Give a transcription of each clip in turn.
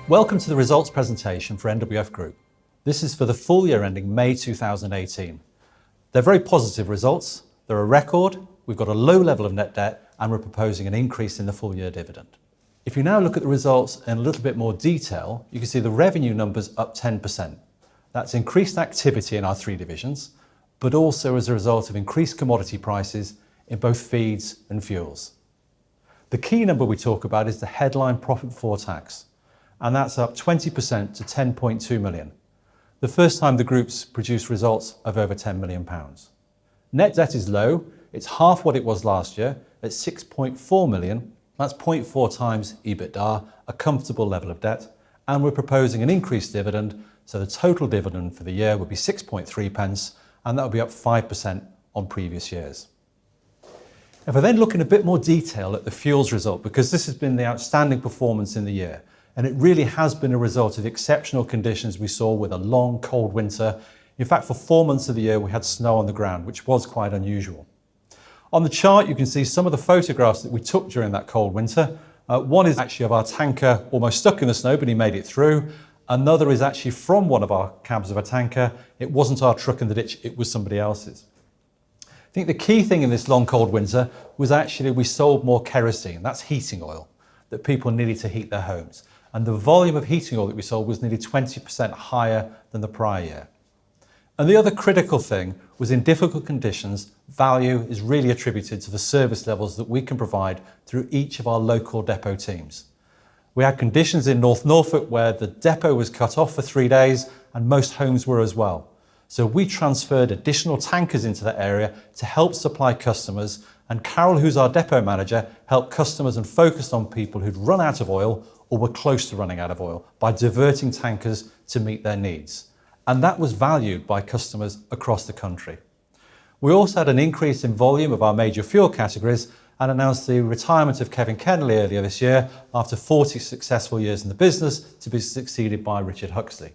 Welcome to the results presentation for NWF Group. This is for the full year ending May 2018. They're very positive results. They're a record, we've got a low level of net debt, and we're proposing an increase in the full year dividend. If you now look at the results in a little bit more detail, you can see the revenue numbers up 10%. That's increased activity in our three divisions, but also as a result of increased commodity prices in both feeds and fuels. The key number we talk about is the headline profit before tax, and that's up 20% to 10.2 million. The first time the group's produced results of over £10 million. Net debt is low, it's half what it was last year at 6.4 million, that's 0.4 times EBITDA, a comfortable level of debt, and we're proposing an increased dividend, so the total dividend for the year would be 6.3 pence, and that would be up 5% on previous years. If I then look in a bit more detail at the fuels result, because this has been the outstanding performance in the year, and it really has been a result of the exceptional conditions we saw with a long, cold winter. In fact, for 4 months of the year, we had snow on the ground, which was quite unusual. On the chart, you can see some of the photographs that we took during that cold winter. One is actually of our tanker almost stuck in the snow, but he made it through. Another is actually from one of our cabs of a tanker. It wasn't our truck in the ditch, it was somebody else's. I think the key thing in this long, cold winter was actually we sold more kerosene, that's heating oil, that people needed to heat their homes. And the volume of heating oil that we sold was nearly 20% higher than the prior year. And the other critical thing was in difficult conditions, value is really attributed to the service levels that we can provide through each of our local depot teams. We had conditions in North Norfolk where the depot was cut off for 3 days and most homes were as well. So we transferred additional tankers into that area to help supply customers, and Carol, who's our depot manager, helped customers and focused on people who'd run out of oil or were close to running out of oil by diverting tankers to meet their needs. And that was valued by customers across the country. We also had an increase in volume of our major fuel categories and announced the retirement of Kevin Kennelly earlier this year after 40 successful years in the business, to be succeeded by Richard Huxley.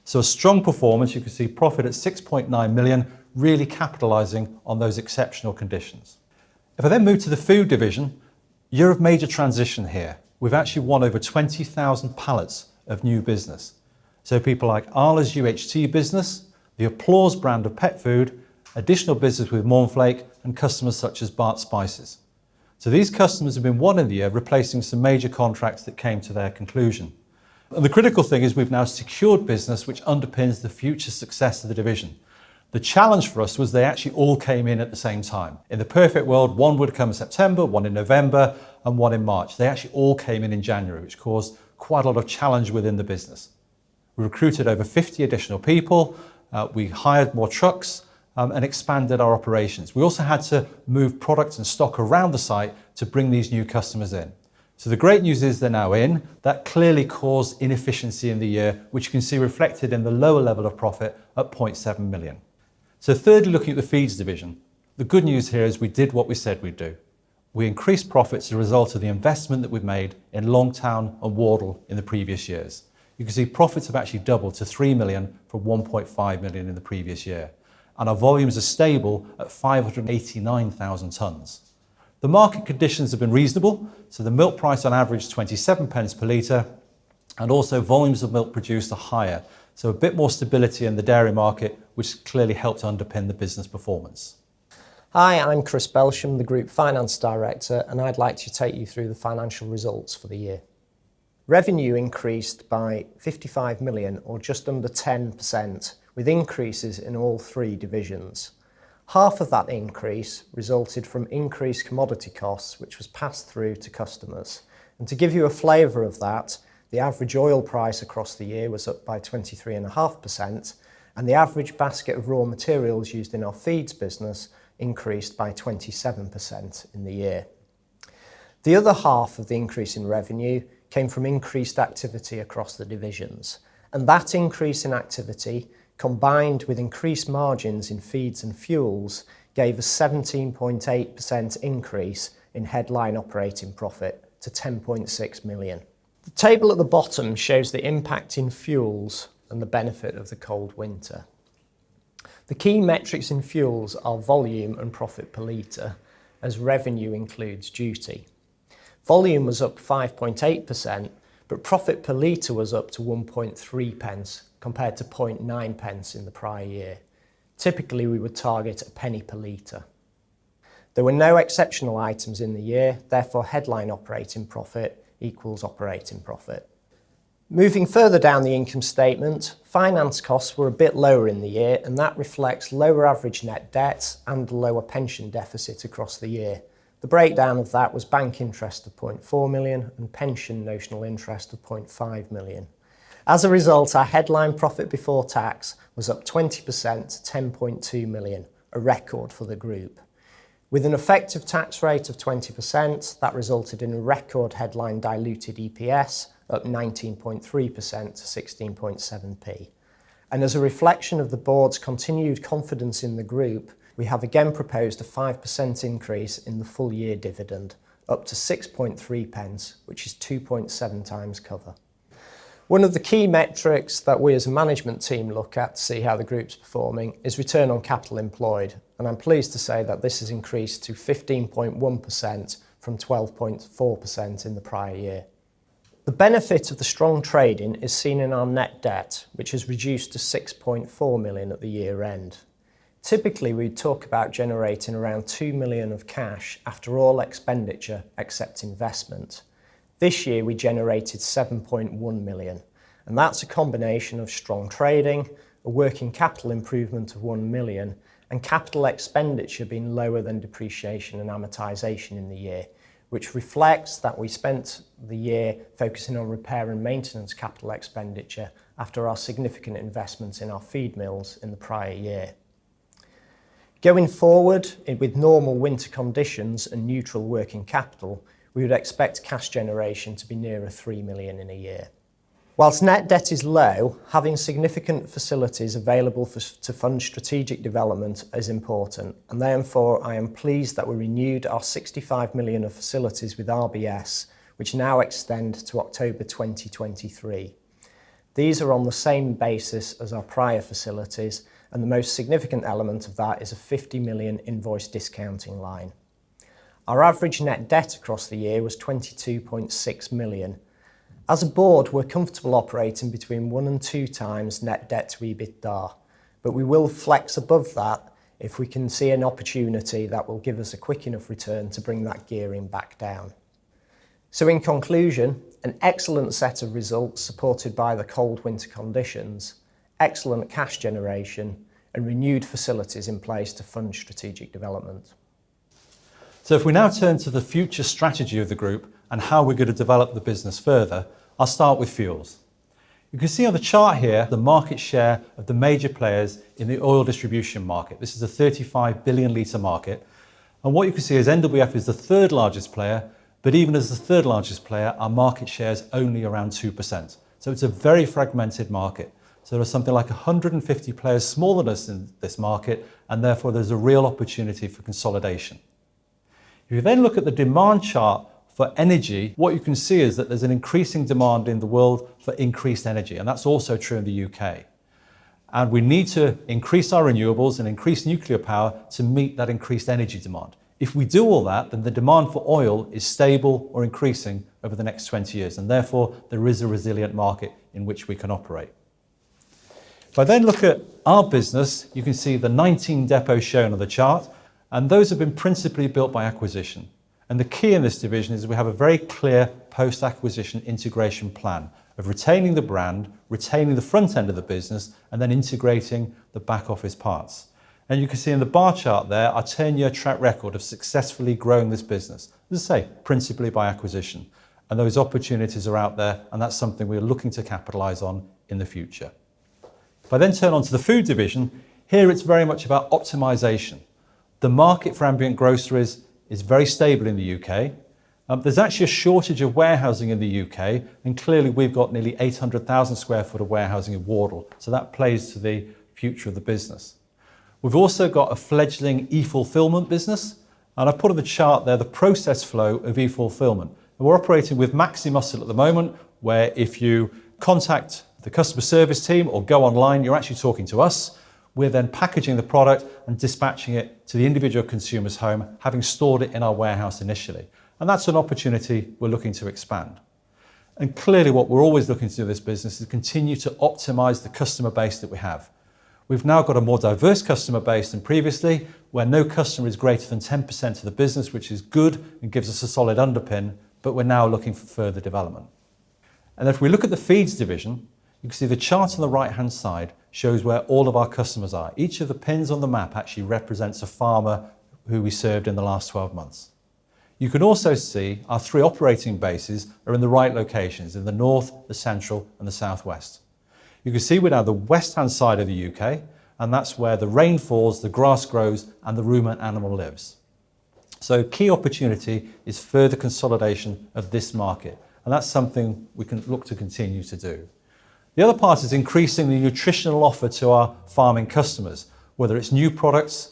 So a strong performance, you can see profit at 6.9 million, really capitalising on those exceptional conditions. If I then move to the food division, year of major transition here. We've actually won over 20,000 pallets of new business. So people like Arla's UHT business, the Applause brand of pet food, additional business with Mornflake, and customers such as Bart Spices. So these customers have been won in the year, replacing some major contracts that came to their conclusion. And the critical thing is we've now secured business which underpins the future success of the division. The challenge for us was they actually all came in at the same time. In the perfect world, one would come in September, one in November, and one in March. They actually all came in January, which caused quite a lot of challenge within the business. We recruited over 50 additional people, we hired more trucks, and expanded our operations. We also had to move products and stock around the site to bring these new customers in. So the great news is they're now in. That clearly caused inefficiency in the year, which you can see reflected in the lower level of profit at 0.7 million. So thirdly, looking at the feeds division, the good news here is we did what we said we'd do. We increased profits as a result of the investment that we've made in Longtown and Wardle in the previous years. You can see profits have actually doubled to 3 million from 1.5 million in the previous year. And our volumes are stable at 589,000 tonnes. The market conditions have been reasonable, so the milk price on average 27 pence per litre, and also volumes of milk produced are higher. So a bit more stability in the dairy market, which clearly helped underpin the business performance. Hi, I'm Chris Belsham, the Group Finance Director, and I'd like to take you through the financial results for the year. Revenue increased by 55 million, or just under 10%, with increases in all three divisions. Half of that increase resulted from increased commodity costs, which was passed through to customers. And to give you a flavour of that, the average oil price across the year was up by 23.5%, and the average basket of raw materials used in our feeds business increased by 27% in the year. The other half of the increase in revenue came from increased activity across the divisions, and that increase in activity, combined with increased margins in feeds and fuels, gave a 17.8% increase in headline operating profit to 10.6 million. The table at the bottom shows the impact in fuels and the benefit of the cold winter. The key metrics in fuels are volume and profit per litre, as revenue includes duty. Volume was up 5.8%, but profit per litre was up to 1.3 pence compared to 0.9 pence in the prior year. Typically, we would target a penny per litre. There were no exceptional items in the year, therefore headline operating profit equals operating profit. Moving further down the income statement, finance costs were a bit lower in the year, and that reflects lower average net debt and lower pension deficit across the year. The breakdown of that was bank interest of 0.4 million and pension notional interest of 0.5 million. As a result, our headline profit before tax was up 20% to 10.2 million, a record for the group. With an effective tax rate of 20%, that resulted in a record headline diluted EPS, up 19.3% to 16.7p. And as a reflection of the board's continued confidence in the group, we have again proposed a 5% increase in the full year dividend, up to 6.3 pence, which is 2.7 times cover. One of the key metrics that we as a management team look at to see how the group's performing is return on capital employed, and I'm pleased to say that this has increased to 15.1% from 12.4% in the prior year. The benefit of the strong trading is seen in our net debt, which has reduced to 6.4 million at the year end. Typically, we'd talk about generating around 2 million of cash after all expenditure except investment. This year, we generated 7.1 million, and that's a combination of strong trading, a working capital improvement of 1 million, and capital expenditure being lower than depreciation and amortisation in the year, which reflects that we spent the year focusing on repair and maintenance capital expenditure after our significant investments in our feed mills in the prior year. Going forward, with normal winter conditions and neutral working capital, we would expect cash generation to be nearer 3 million in a year. Whilst net debt is low, having significant facilities available to fund strategic development is important, and therefore I am pleased that we renewed our 65 million of facilities with RBS, which now extend to October 2023. These are on the same basis as our prior facilities, and the most significant element of that is a 50 million invoice discounting line. Our average net debt across the year was 22.6 million. As a board, we're comfortable operating between 1 and 2 times net debt to EBITDA, but we will flex above that if we can see an opportunity that will give us a quick enough return to bring that gearing back down. So in conclusion, an excellent set of results supported by the cold winter conditions, excellent cash generation, and renewed facilities in place to fund strategic development. So if we now turn to the future strategy of the group and how we're going to develop the business further, I'll start with fuels. You can see on the chart here the market share of the major players in the oil distribution market. This is a 35 billion litre market. And what you can see is NWF is the third largest player, but even as the third largest player, our market share is only around 2%. So it's a very fragmented market. So there's something like 150 players smaller than us in this market, and therefore there's a real opportunity for consolidation. If you then look at the demand chart for energy, what you can see is that there's an increasing demand in the world for increased energy, and that's also true in the UK. And we need to increase our renewables and increase nuclear power to meet that increased energy demand. If we do all that, then the demand for oil is stable or increasing over the next 20 years, and therefore there is a resilient market in which we can operate. If I then look at our business, you can see the 19 depots shown on the chart, and those have been principally built by acquisition. And the key in this division is we have a very clear post-acquisition integration plan of retaining the brand, retaining the front end of the business, and then integrating the back office parts. And you can see in the bar chart there our 10-year track record of successfully growing this business, as I say, principally by acquisition. And those opportunities are out there, and that's something we're looking to capitalise on in the future. If I then turn on to the food division, here it's very much about optimisation. The market for ambient groceries is very stable in the UK. There's actually a shortage of warehousing in the UK, and clearly we've got nearly 800,000 square foot of warehousing in Wardle, so that plays to the future of the business. We've also got a fledgling e-fulfillment business, and I've put on the chart there the process flow of e-fulfillment. And we're operating with Maximuscle at the moment, where if you contact the customer service team or go online, you're actually talking to us. We're then packaging the product and dispatching it to the individual consumer's home, having stored it in our warehouse initially. And that's an opportunity we're looking to expand. And clearly what we're always looking to do in this business is continue to optimise the customer base that we have. We've now got a more diverse customer base than previously, where no customer is greater than 10% of the business, which is good and gives us a solid underpin, but we're now looking for further development. And if we look at the feeds division, you can see the chart on the right-hand side shows where all of our customers are. Each of the pins on the map actually represents a farmer who we served in the last 12 months. You can also see our 3 operating bases are in the right locations, in the north, the central and the southwest. You can see we're now the west-hand side of the UK, and that's where the rain falls, the grass grows and the ruminant animal lives. So key opportunity is further consolidation of this market, and that's something we can look to continue to do. The other part is increasing the nutritional offer to our farming customers, whether it's new products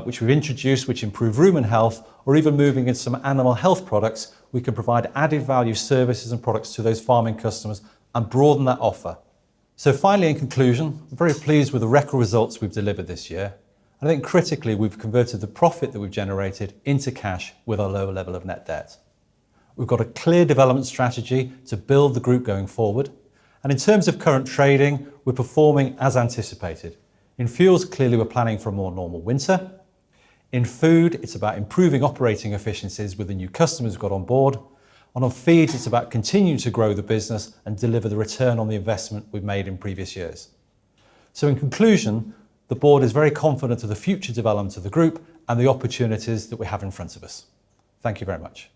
which we've introduced which improve rumen health, or even moving into some animal health products, we can provide added value services and products to those farming customers and broaden that offer. So finally, in conclusion, I'm very pleased with the record results we've delivered this year. And I think critically, we've converted the profit that we've generated into cash with our lower level of net debt. We've got a clear development strategy to build the group going forward. And in terms of current trading, we're performing as anticipated. In fuels, clearly we're planning for a more normal winter. In food, it's about improving operating efficiencies with the new customers we've got on board. And on feeds, it's about continuing to grow the business and deliver the return on the investment we've made in previous years. So in conclusion, the board is very confident of the future development of the group and the opportunities that we have in front of us. Thank you very much.